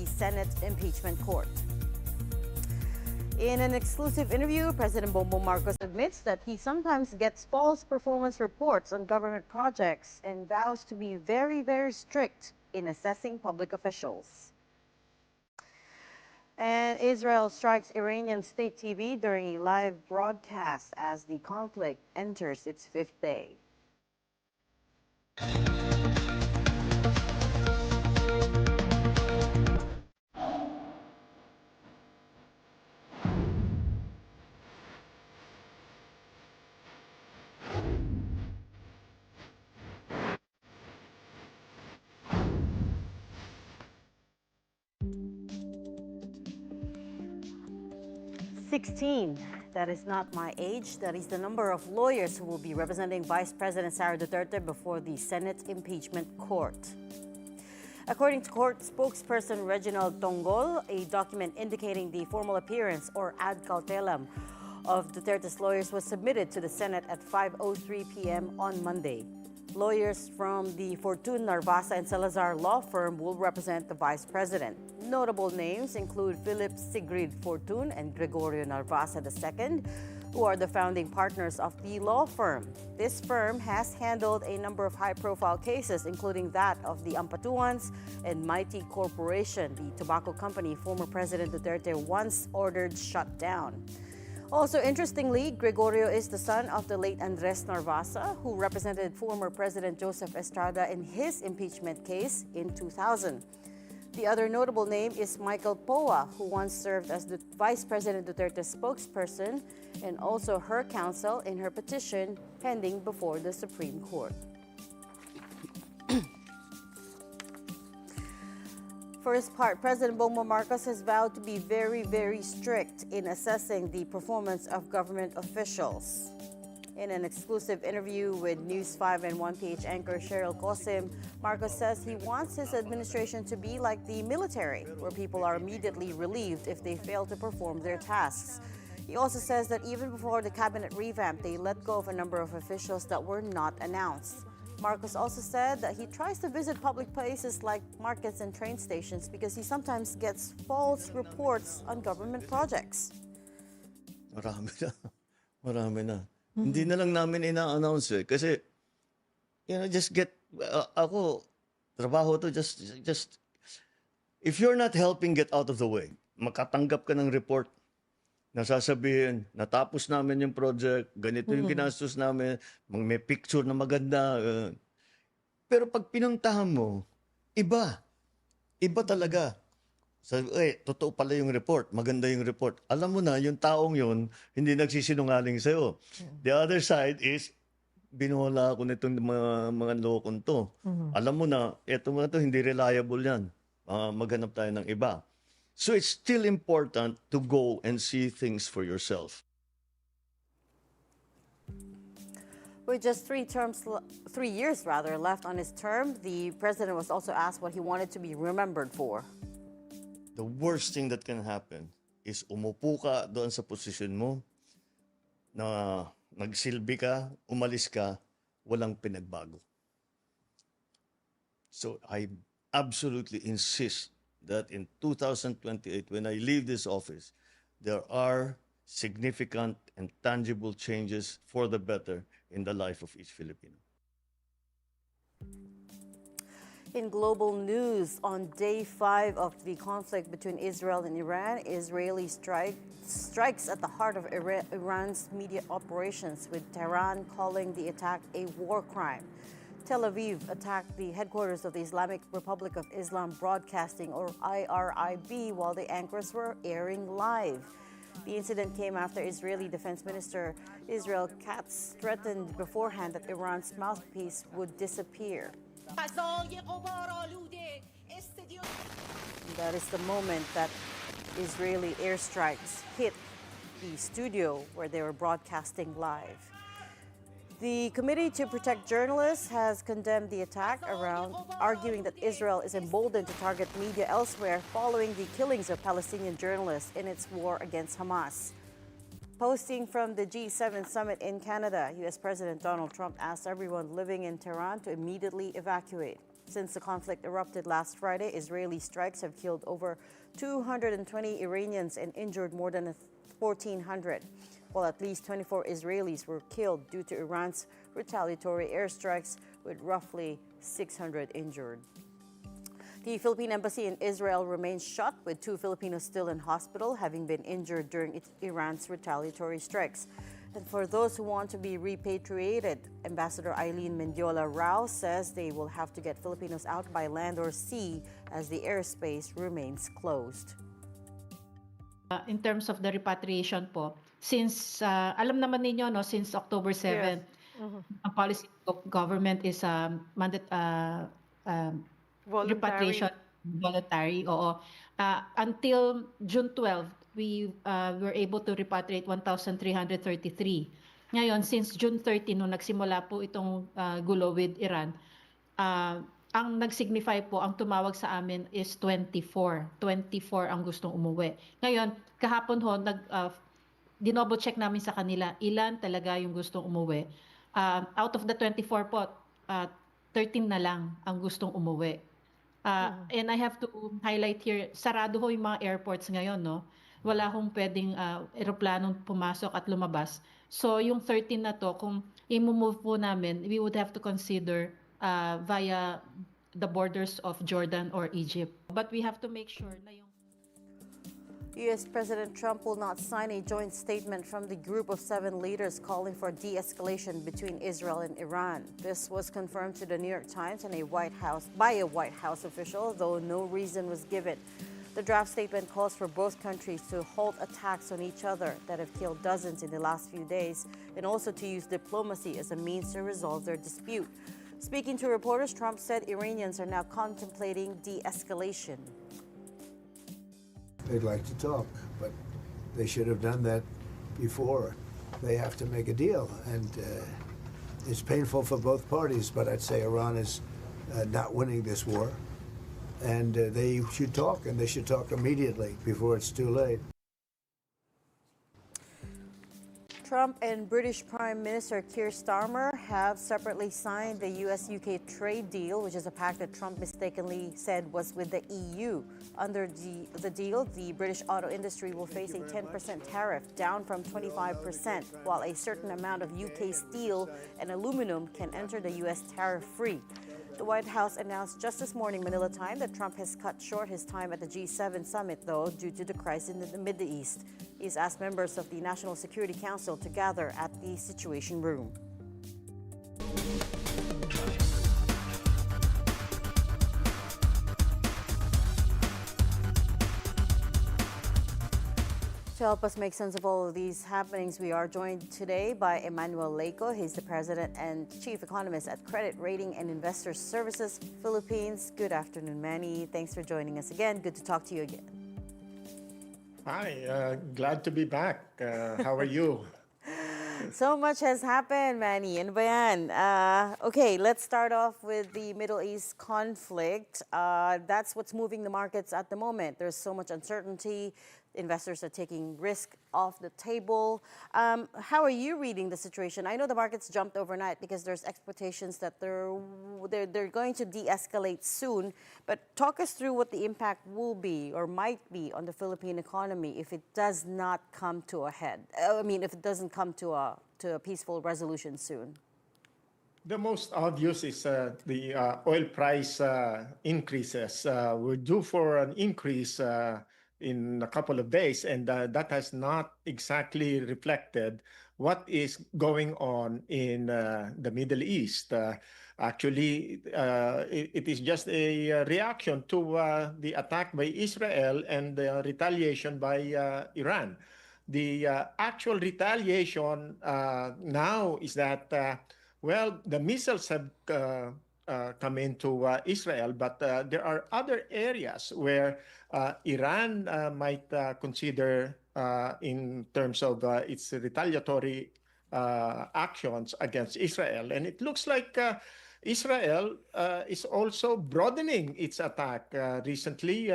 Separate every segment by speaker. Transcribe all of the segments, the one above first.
Speaker 1: Senate impeachment court. In an exclusive interview, President Bongbong Marcos admits that he sometimes gets false performance reports on government projects and vows to be very, very strict in assessing public officials. And Israel strikes Iranian state TV during a live broadcast as the conflict enters its fifth day. That is not my age. That is the number of lawyers who will be representing Vice President Sara Duterte before the Senate impeachment court. According to court spokesperson Reginald Tongol, a document indicating the formal appearance or ad cautelam of Duterte's lawyers was submitted to the Senate at 5:03 p.m. on Monday. Lawyers from the Fortun, Narvasa and Salazar law firm will represent the Vice President. Notable names include Philip Sigrid Fortun and Gregorio Narvasa II, who are the founding partners of the law firm. This firm has handled a number of high-profile cases, including that of the Ampatuans and Mighty Corporation, the tobacco company former President Duterte once ordered shut down. Also, interestingly, Gregorio is the son of the late Andres Narvasa, who represented former President Joseph Estrada in his impeachment case in 2000. The other notable name is Michael Poa, who once served as the Vice President Duterte's spokesperson and also her counsel in her petition pending before the Supreme Court. For his part, President Bongbong Marcos has vowed to be very, very strict in assessing the performance of government officials. In an exclusive interview with News 5 and 1PH anchor Cheryl Cosim, Marcos says he wants his administration to be like the military, where people are immediately relieved if they fail to perform their tasks. He also says that even before the cabinet revamp, they let go of a number of officials that were not announced. Marcos also said that he tries to visit public places like markets and train stations because he sometimes gets false reports on government projects.
Speaker 2: Marami na. Marami na. Hindi na lang namin ina-announce kasi, just get, ako, trabaho to, just, if you're not helping get out of the way, makatanggap ka ng report, nasasabihin, natapos namin yung project, ganito yung ginastos namin, may picture na maganda. Pero pag pinuntahan mo, iba. Iba talaga. Totoo pala yung report, maganda yung report. Alam mo na, yung taong yun, hindi nagsisinungaling sa'yo. The other side is, binuhala ako nitong mga lokon to. Alam mo na, eto mga to, hindi reliable yan. Maghanap tayo ng iba. So it's still important to go and see things for yourself.
Speaker 1: With just 3 years left on his term, the president was also asked what he wanted to be remembered for.
Speaker 2: The worst thing that can happen is umupo ka doon sa posisyon mo, na nagsilbi ka, umalis ka, walang pinagbago. So I absolutely insist that in 2028, when I leave this office, there are significant and tangible changes for the better in the life of each Filipino.
Speaker 1: In global news, on day 5 of the conflict between Israel and Iran, Israeli strikes at the heart of Iran's media operations, with Tehran calling the attack a war crime. Tel Aviv attacked the headquarters of the Islamic Republic of Islam Broadcasting, or IRIB, while the anchors were airing live. The incident came after Israeli Defense Minister Israel Katz threatened beforehand that Iran's mouthpiece would disappear. That is the moment that Israeli airstrikes hit the studio where they were broadcasting live. The Committee to Protect Journalists has condemned the attack, arguing that Israel is emboldened to target media elsewhere following the killings of Palestinian journalists in its war against Hamas. Posting from the G7 summit in Canada, U.S. President Donald Trump asked everyone living in Tehran to immediately evacuate. Since the conflict erupted last Friday, Israeli strikes have killed over 220 Iranians and injured more than 1,400, while at least 24 Israelis were killed due to Iran's retaliatory airstrikes, with roughly 600 injured. The Philippine Embassy in Israel remains shut, with 2 Filipinos still in hospital, having been injured during Iran's retaliatory strikes. And for those who want to be repatriated, Ambassador Eileen Mendiola Rao says they will have to get Filipinos out by land or sea as the airspace remains closed.
Speaker 3: In terms of the repatriation po, since alam naman ninyo no, since October 7, ang policy of government is repatriation voluntary. Oo. Until June 12, we were able to repatriate 1,333. Ngayon, since June 30 nung nagsimula po itong gulo with Iran, ang nag-signify po, ang tumawag sa amin is 24. 24 ang gustong umuwi. Ngayon, kahapon ho, dinoble check namin sa kanila, ilan talaga yung gustong umuwi. Out of the 24 po, 13 na lang ang gustong umuwi. And I have to highlight here, sarado ho yung mga airports ngayon, no? Wala hong pwedeng eroplanong pumasok at lumabas. So yung 13 na to, kung i-move po namin, we would have to consider via the borders of Jordan or Egypt. But we have to make sure na yung
Speaker 1: U.S. President Trump will not sign a joint statement from the group of 7 leaders calling for de-escalation between Israel and Iran. This was confirmed to the New York Times and by a White House official, though no reason was given. The draft statement calls for both countries to halt attacks on each other that have killed dozens in the last few days, and also to use diplomacy as a means to resolve their dispute. Speaking to reporters, Trump said Iranians are now contemplating de-escalation.
Speaker 4: They'd like to talk, but they should have done that before. They have to make a deal, and it's painful for both parties, but I'd say Iran is not winning this war, and they should talk, and they should talk immediately before it's too late.
Speaker 1: Trump and British Prime Minister Keir Starmer have separately signed the US-UK trade deal, which is a pact that Trump mistakenly said was with the EU. Under the deal, the British auto industry will face a 10% tariff, down from 25%, while a certain amount of UK steel and aluminum can enter the US tariff-free. The White House announced just this morning, Manila time, that Trump has cut short his time at the G7 summit, though, due to the crisis in the Middle East. He's asked members of the National Security Council to gather at the Situation Room. To help us make sense of all of these happenings, we are joined today by Emmanuel Leco. He's the President and Chief Economist at Credit Rating and Investor Services Philippines. Good afternoon, Manny. Thanks for joining us again. Good to talk to you again.
Speaker 5: Hi, glad to be back. How are you?
Speaker 1: So much has happened, Manny. Ano ba yan? Okay, let's start off with the Middle East conflict. That's what's moving the markets at the moment. There's so much uncertainty. Investors are taking risk off the table. How are you reading the situation? I know the markets jumped overnight because there's expectations that they're going to de-escalate soon. But talk us through what the impact will be or might be on the Philippine economy if it does not come to a head. I mean, if it doesn't come to a peaceful resolution soon.
Speaker 5: The most obvious is the oil price increases. We're due for an increase in a couple of days, and that has not exactly reflected what is going on in the Middle East. Actually, it is just a reaction to the attack by Israel and the retaliation by Iran. The actual retaliation now is that, well, the missiles have come into Israel, but there are other areas where Iran might consider in terms of its retaliatory actions against Israel. And it looks like Israel is also broadening its attack. Recently,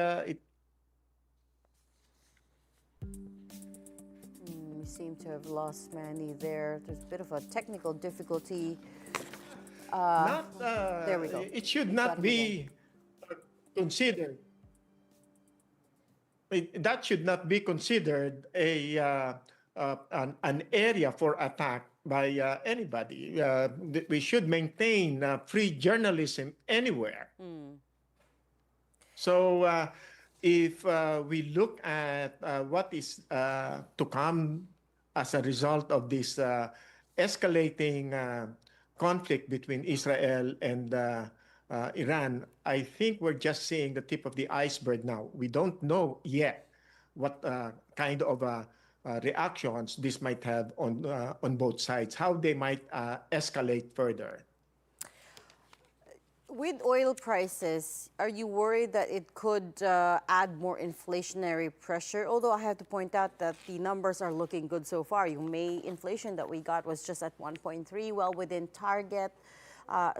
Speaker 1: We seem to have lost Manny there. There's a bit of a technical difficulty.
Speaker 5: not
Speaker 1: There we go.
Speaker 5: it should
Speaker 1: We've got
Speaker 5: not
Speaker 1: him again.
Speaker 5: be considered. That should not be considered an area for attack by anybody. We should maintain free journalism anywhere. So if we look at what is to come as a result of this escalating conflict between Israel and Iran, I think we're just seeing the tip of the iceberg now. We don't know yet what kind of reactions this might have on both sides, how they might escalate further.
Speaker 1: With oil prices, are you worried that it could add more inflationary pressure? Although I have to point out that the numbers are looking good so far. Yung May inflation that we got was just at 1.3, well within target.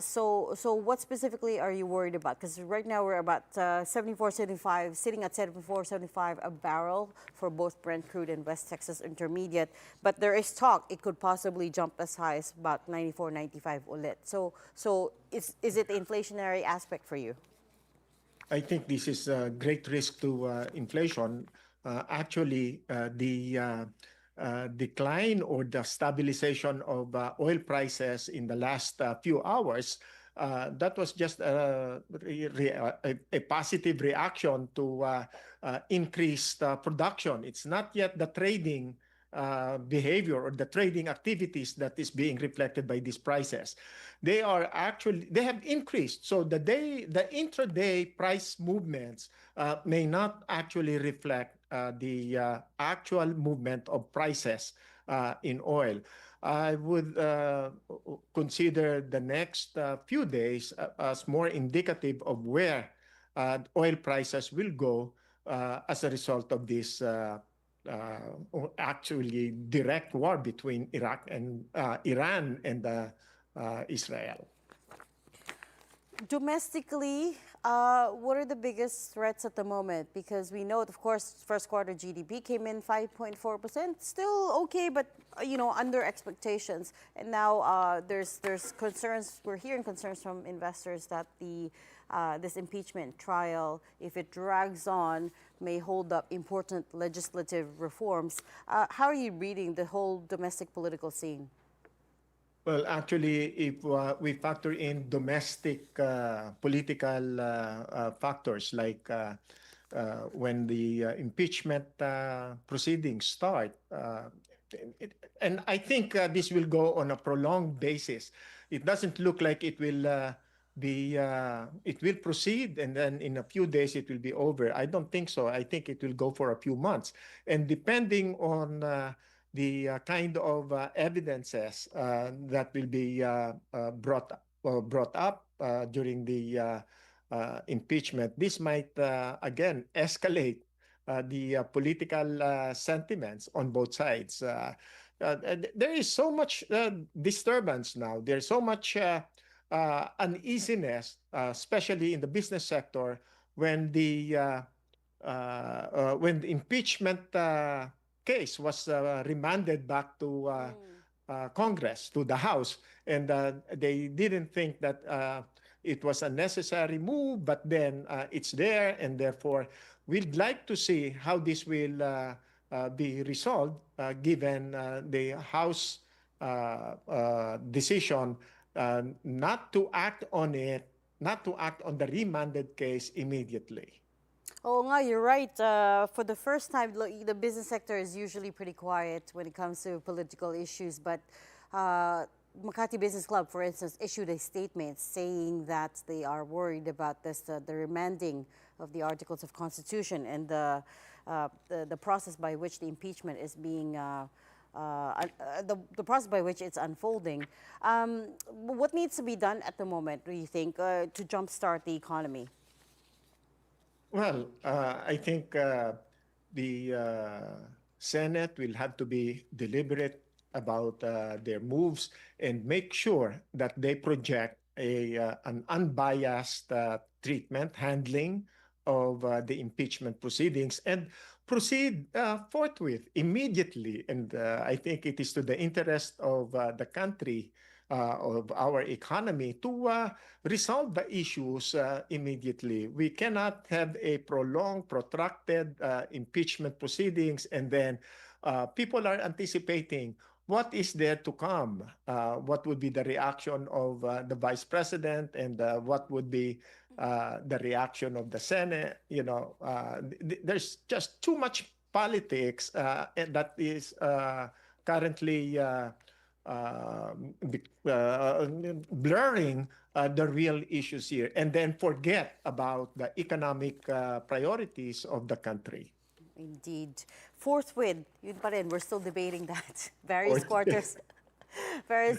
Speaker 1: So what specifically are you worried about? Because right now we're about 74.75, sitting at 74.75 a barrel for both Brent crude and West Texas Intermediate. But there is talk it could possibly jump as high as about 94.95 ulit. So is it the inflationary aspect for you?
Speaker 5: I think this is a great risk to inflation. Actually, the decline or the stabilization of oil prices in the last few hours, that was just a positive reaction to increased production. It's not yet the trading behavior or the trading activities that is being reflected by these prices. They have increased. So the intraday price movements may not actually reflect the actual movement of prices in oil. I would consider the next few days as more indicative of where oil prices will go as a result of this actually direct war between Iran and Israel.
Speaker 1: Domestically, what are the biggest threats at the moment? Because we know, of course, first quarter GDP came in 5.4%, still okay, but under expectations. And now there's concerns. We're hearing concerns from investors that this impeachment trial, if it drags on, may hold up important legislative reforms. How are you reading the whole domestic political scene?
Speaker 5: Well, actually, if we factor in domestic political factors like when the impeachment proceedings start, and I think this will go on a prolonged basis. It doesn't look like it will it will proceed and then in a few days it will be over. I don't think so. I think it will go for a few months. And depending on the kind of evidences that will be brought up during the impeachment, this might again escalate the political sentiments on both sides. There is so much disturbance now. There's so much uneasiness, especially in the business sector, when the impeachment case was remanded back to Congress, to the House, and they didn't think that it was a necessary move, but then it's there, and therefore we'd like to see how this will be resolved given the House decision not to act on it, not to act on the remanded case immediately.
Speaker 1: Oh, nga, you're right. For the first time, the business sector is usually pretty quiet when it comes to political issues. But Makati Business Club, for instance, issued a statement saying that they are worried about this, the remanding of the Articles of Constitution and the process by which the impeachment is being, the process by which it's unfolding. What needs to be done at the moment, do you think, to jumpstart the economy?
Speaker 5: Well, I think the Senate will have to be deliberate about their moves and make sure that they project an unbiased treatment, handling of the impeachment proceedings and proceed forthwith, immediately. And I think it is to the interest of the country of our economy to resolve the issues immediately. We cannot have a prolonged, protracted impeachment proceedings, and then people are anticipating what is there to come, what would be the reaction of the vice president, and what would be the reaction of the Senate. There's just too much politics and that is currently blurring the real issues here, and then forget about the economic priorities of the country.
Speaker 1: Indeed. Forthwith, yun pa rin, we're still debating that. Various
Speaker 5: Forthwith.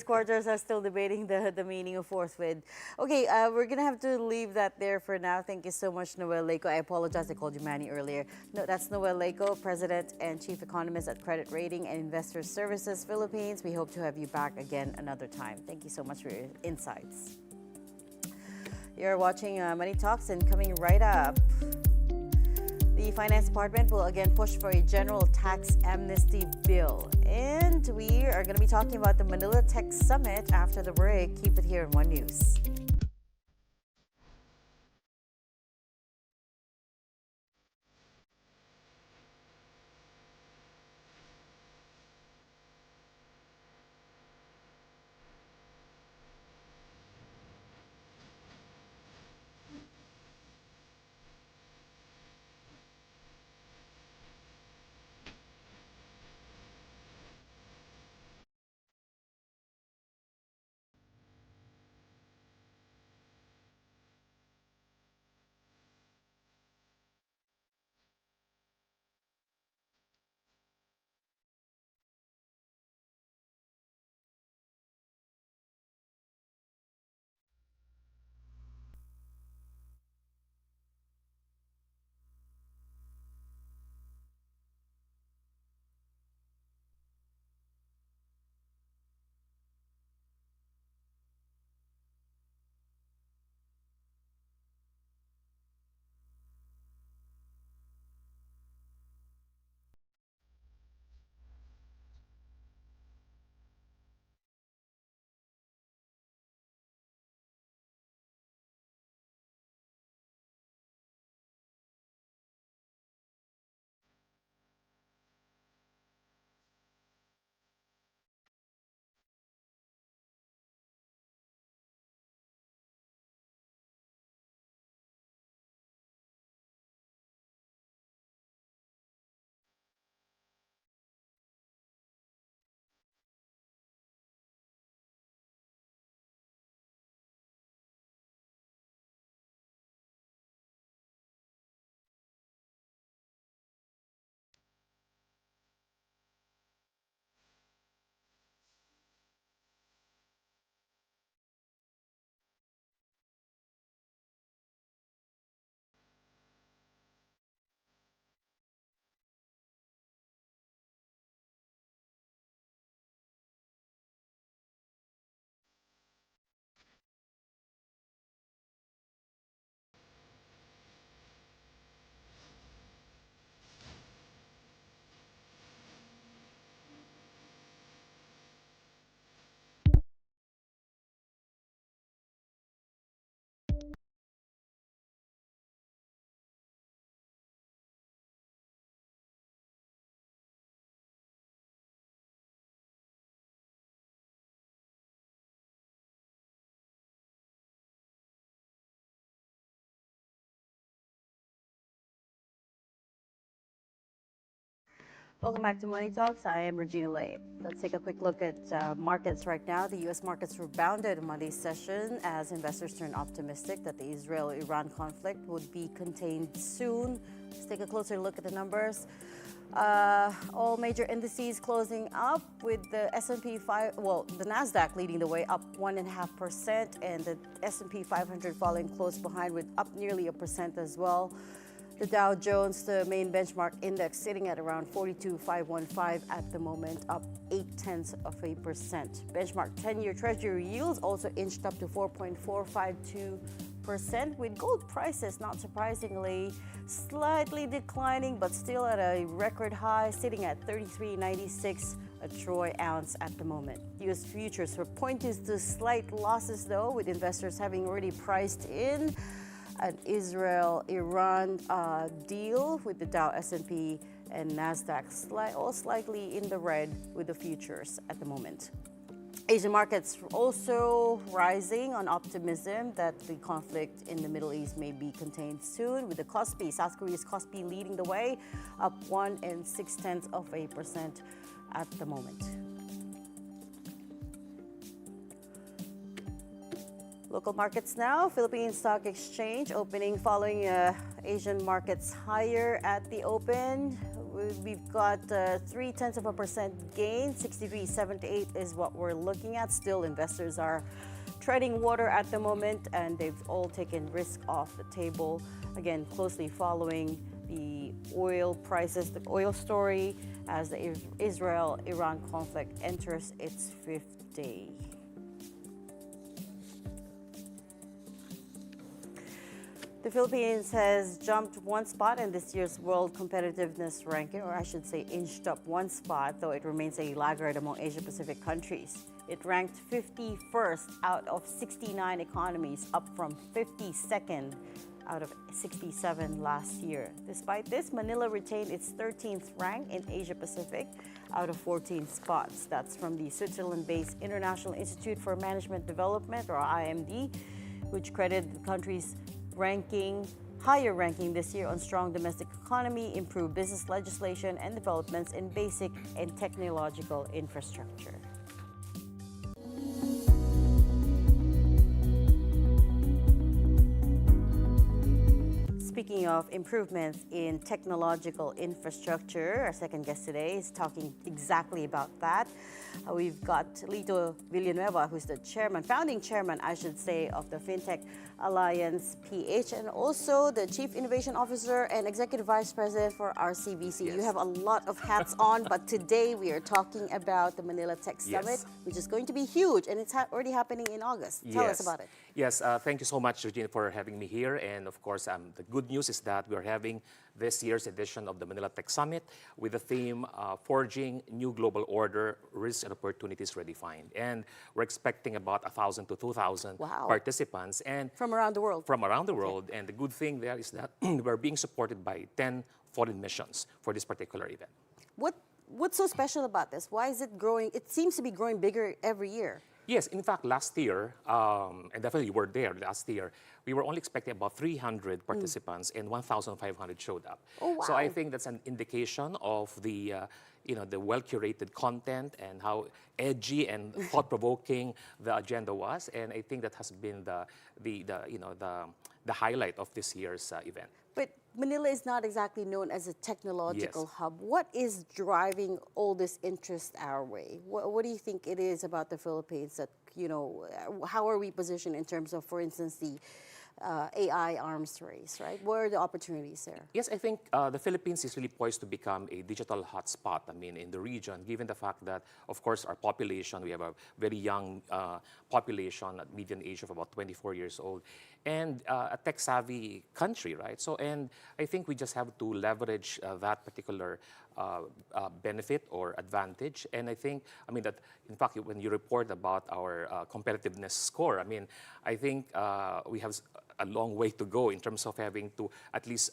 Speaker 1: quarters are still debating the meaning of forthwith. Okay, we're going to have to leave that there for now. Thank you so much, Noel Leco. I apologize, I called you Manny earlier. No, that's Noel Leco, President and Chief Economist at Credit Rating and Investor Services Philippines. We hope to have you back again another time. Thank you so much for your insights. You're watching Money Talks, and coming right up, the Finance Department will again push for a general tax amnesty bill. And we are going to be talking about the Manila Tech Summit after the break. Keep it here in One News. Welcome back to Money Talks. I am Regina Lay. Let's take a quick look at markets right now. The U.S. markets rebounded in Monday's session as investors turned optimistic that the Israel-Iran conflict would be contained soon. Let's take a closer look at the numbers. All major indices closing up with the S&P the Nasdaq leading the way, up 1.5%, and the S&P 500 falling close behind with up nearly 1% as well. The Dow Jones, the main benchmark index, sitting at around 42,515 at the moment, up 0.8%. Benchmark 10-year Treasury yields also inched up to 4.452%. with gold prices, not surprisingly, slightly declining but still at a record high, sitting at $33.96 a troy ounce at the moment. U.S. futures are pointing to slight losses, though, with investors having already priced in an Israel-Iran deal, with the Dow, S&P, and NASDAQ all slightly in the red with the futures at the moment. Asian markets also rising on optimism that the conflict in the Middle East may be contained soon, with the Kospi, South Korea's Kospi, leading the way, up 1.6% at the moment. Local markets now. Philippine Stock Exchange opening following Asian markets higher at the open. We've got 0.3% gain. 63.78 is what we're looking at. Still, investors are treading water at the moment, and they've all taken risk off the table. Again, closely following the oil prices, the oil story, as the Israel-Iran conflict enters its 5th day. The Philippines has jumped one spot in this year's World Competitiveness Ranking, or I should say inched up one spot, though it remains a laggard among Asia-Pacific countries. It ranked 51st out of 69 economies, up from 52nd out of 67 last year. Despite this, Manila retained its 13th rank in Asia-Pacific out of 14 spots. That's from the Switzerland-based International Institute for Management Development, or IMD, which credited the country's higher ranking this year on strong domestic economy, improved business legislation, and developments in basic and technological infrastructure. Speaking of improvements in technological infrastructure, our second guest today is talking exactly about that. We've got Lito Villanueva, who's the founding chairman, I should say, of the Fintech Alliance PH, and also the Chief Innovation Officer and Executive Vice President for RCBC.
Speaker 6: Yes.
Speaker 1: You have a lot of hats on, but today we are talking about the Manila Tech Summit,
Speaker 6: Yes.
Speaker 1: which is going to be huge, and it's already happening in August. Tell us about it.
Speaker 6: Yes, thank you so much, Regina, for having me here. And of course, the good news is that we are having this year's edition of the Manila Tech Summit with the theme Forging New Global Order, Risks and Opportunities Redefined. And we're expecting about 1,000 to 2,000
Speaker 1: Wow.
Speaker 6: participants. And
Speaker 1: From around the world.
Speaker 6: From around the world. And the good thing there is that we're being supported by 10 foreign missions for this particular event.
Speaker 1: What's so special about this? Why is it growing? It seems to be growing bigger every year.
Speaker 6: Yes, in fact, last year, and definitely you were there last year, we were only expecting about 300 participants and 1,500 showed up.
Speaker 1: Oh,
Speaker 6: So
Speaker 1: wow.
Speaker 6: I think that's an indication of the, the well-curated content and how edgy and thought-provoking the agenda was. And I think that has been the highlight of this year's event.
Speaker 1: But Manila is not exactly known as a technological
Speaker 6: Yes.
Speaker 1: hub. What is driving all this interest our way? What do you think it is about the Philippines that, how are we positioned in terms of, for instance, the AI arms race, right? What are the opportunities there?
Speaker 6: Yes, I think the Philippines is really poised to become a digital hotspot, in the region, given the fact that, of course, our population, we have a very young population at median age of about 24 years old, and a tech-savvy country, right? So, and I think we just have to leverage that particular benefit or advantage. And I think, that, in fact, when you report about our competitiveness score, I think we have a long way to go in terms of having to at least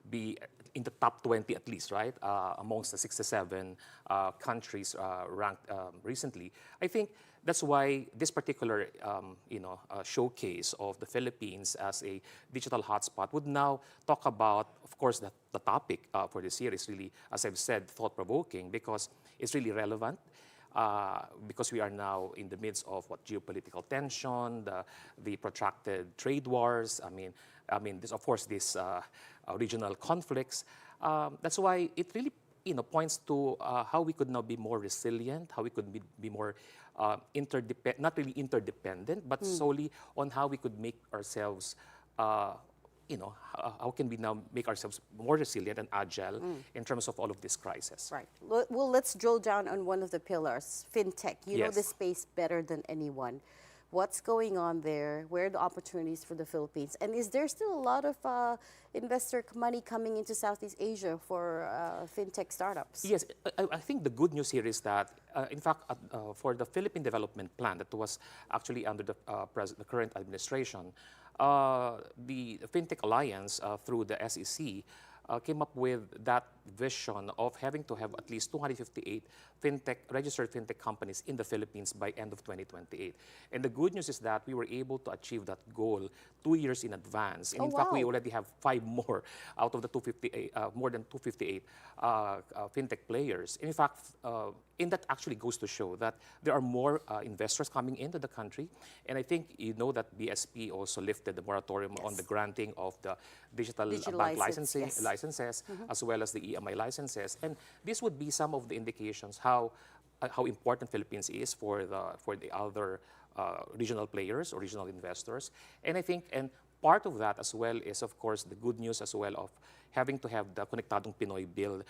Speaker 6: be in the top 20 at least, right? Amongst the 67 countries ranked recently. I think that's why this particular showcase of the Philippines as a digital hotspot would now talk about, of course, the topic for this year is really, as I've said, thought-provoking because it's really relevant. Because we are now in the midst of geopolitical tension, the protracted trade wars. This, of course, this regional conflicts. That's why it really, points to how we could now be more resilient, how we could be more not really interdependent, but solely on how we could make ourselves. How can we now make ourselves more resilient and agile in terms of all of this crisis?
Speaker 1: Right. Well, let's drill down on one of the pillars, fintech. You know
Speaker 6: Yes.
Speaker 1: this space better than anyone. what's going on there, where are the opportunities for the Philippines, and is there still a lot of investor money coming into Southeast Asia for fintech startups?
Speaker 6: Yes, I think the good news here is that, in fact, for the Philippine Development Plan that was actually under the current administration, the FinTech Alliance through the SEC came up with that vision of having to have at least 258 registered fintech companies in the Philippines by end of 2028. And the good news is that we were able to achieve that goal 2 years in advance. And in fact, we already have 5 more out of the 258, more than 258 fintech players. In fact, and that actually goes to show that there are more investors coming into the country. And I think you know that BSP also lifted the moratorium on the granting of the digital bank licenses, as well as the EMI licenses. And this would be some of the indications how important Philippines is for the other regional players or regional investors. And I think, and part of that as well is, of course, the good news as well of having to have the Konektadong Pinoy bill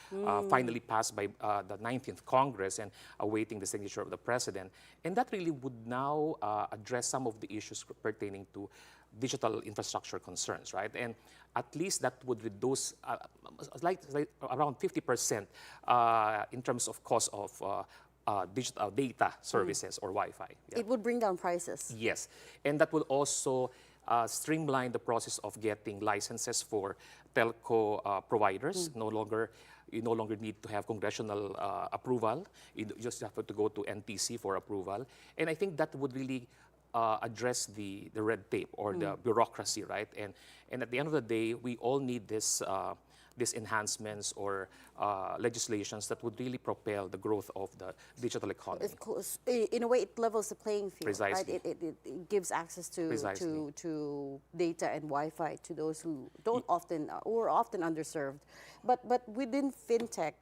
Speaker 6: finally passed by the 19th Congress and awaiting the signature of the President. And that really would now address some of the issues pertaining to digital infrastructure concerns, right? And at least that would reduce like around 50% in terms of cost of digital data services or Wi-Fi. Yeah.
Speaker 1: It would bring down prices.
Speaker 6: Yes, and that will also streamline the process of getting licenses for telco providers. You no longer need to have congressional approval. You just have to go to NTC for approval. And I think that would really address the red tape or the bureaucracy, right? And at the end of the day, we all need this these enhancements or legislations that would really propel the growth of the digital economy.
Speaker 1: Of course, in a way, it levels the playing field.
Speaker 6: Precisely.
Speaker 1: Right? It gives access to data and Wi-Fi to those who don't often or are often underserved. But within fintech,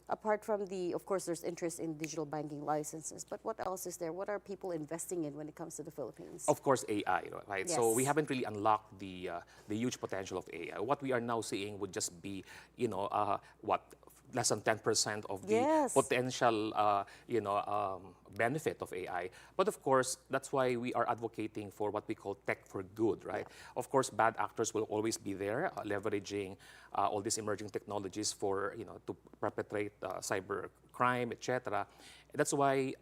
Speaker 1: apart from of course, there's interest in digital banking licenses. But what else is there? What are people investing in when it comes to the Philippines?
Speaker 6: Of course, AI, right?
Speaker 1: Yes.
Speaker 6: So we haven't really unlocked the huge potential of AI. What we are now seeing would just be, less than 10% of the potential, benefit of AI. But of course, that's why we are advocating for what we call tech for good, right? Yeah. Of course, bad actors will always be there, leveraging all these emerging technologies for, to perpetrate cyber crime, etc. That's why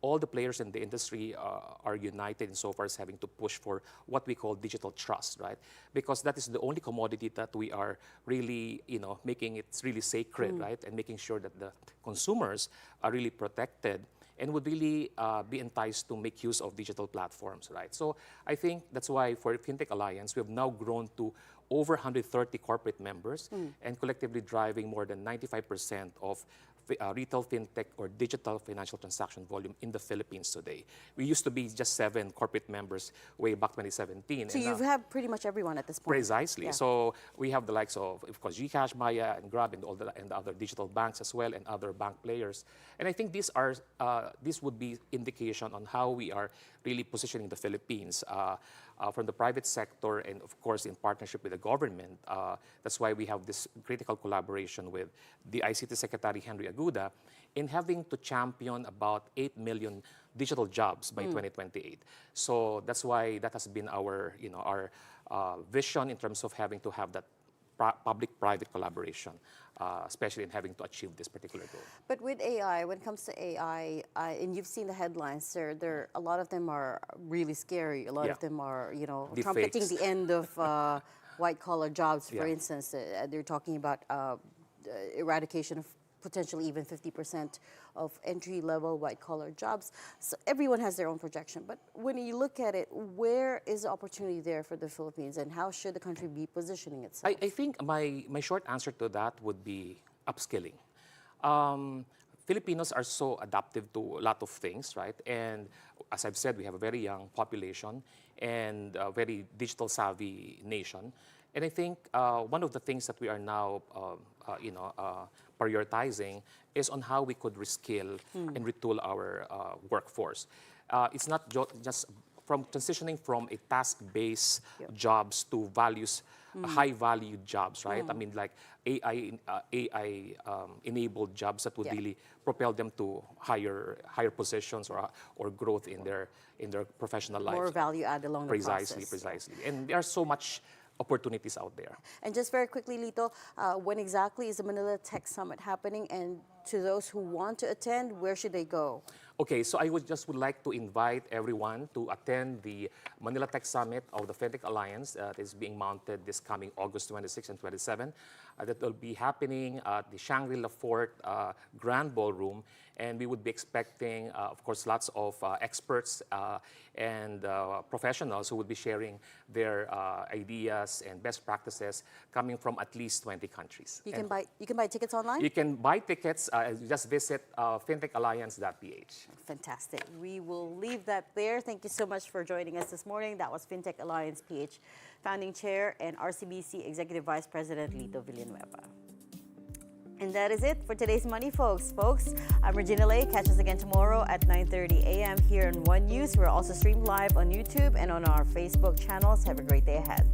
Speaker 6: all the players in the industry are united insofar as having to push for what we call digital trust, right? Because that is the only commodity that we are really, making it really sacred, right? And making sure that the consumers are really protected and would really be enticed to make use of digital platforms, right? So I think that's why for FinTech Alliance, we have now grown to over 130 corporate members and collectively driving more than 95% of retail fintech or digital financial transaction volume in the Philippines today. We used to be just 7 corporate members way back 2017.
Speaker 1: So you have pretty much everyone at this point.
Speaker 6: Precisely. Yeah. So we have the likes of course, GCash, Maya, and Grab, and all the other digital banks as well, and other bank players. And I think these would be indication on how we are really positioning the Philippines from the private sector and, of course, in partnership with the government. That's why we have this critical collaboration with the ICT Secretary Henry Aguda in having to champion about 8 million digital jobs by 2028. So that's why that has been our vision in terms of having to have that public-private collaboration, especially in having to achieve this particular goal.
Speaker 1: But with AI, when it comes to AI, and you've seen the headlines, there a lot of them are really scary. A lot of them are, trumpeting the end of white-collar jobs, for instance. They're talking about eradication of potentially even 50% of entry-level white-collar jobs. So everyone has their own projection. But when you look at it, where is the opportunity there for the Philippines, and how should the country be positioning itself?
Speaker 6: I think my short answer to that would be upskilling. Filipinos are so adaptive to a lot of things, right? And as I've said, we have a very young population and a very digital-savvy nation. And I think one of the things that we are now, prioritizing is on how we could reskill and retool our workforce. It's not just from transitioning from a task-based
Speaker 1: Yep.
Speaker 6: jobs to values, high-value jobs, right? I mean, like AI enabled jobs that would
Speaker 1: Yeah.
Speaker 6: really propel them to higher positions or growth in their professional lives.
Speaker 1: More value add along the
Speaker 6: Precisely,
Speaker 1: process.
Speaker 6: precisely. And there are so much opportunities out there.
Speaker 1: And just very quickly, Lito, when exactly is the Manila Tech Summit happening? And to those who want to attend, where should they go?
Speaker 6: Okay, so I would like to invite everyone to attend the Manila Tech Summit of the Fintech Alliance that is being mounted this coming August 26 and 27. That will be happening at the Shangri-La Fort Grand Ballroom, and we would be expecting, of course, lots of experts and professionals who would be sharing their ideas and best practices coming from at least 20 countries.
Speaker 1: You
Speaker 6: And
Speaker 1: can buy tickets online?
Speaker 6: you can buy tickets, just visit fintechalliance.ph.
Speaker 1: Fantastic. We will leave that there. Thank you so much for joining us this morning. That was Fintech Alliance PH Founding Chair and RCBC Executive Vice President Lito Villanueva. And that is it for today's Money, folks. I'm Regina Lay. Catch us again tomorrow at 9:30 a.m. here on One News. We're also streamed live on YouTube and on our Facebook channels. Have a great day ahead.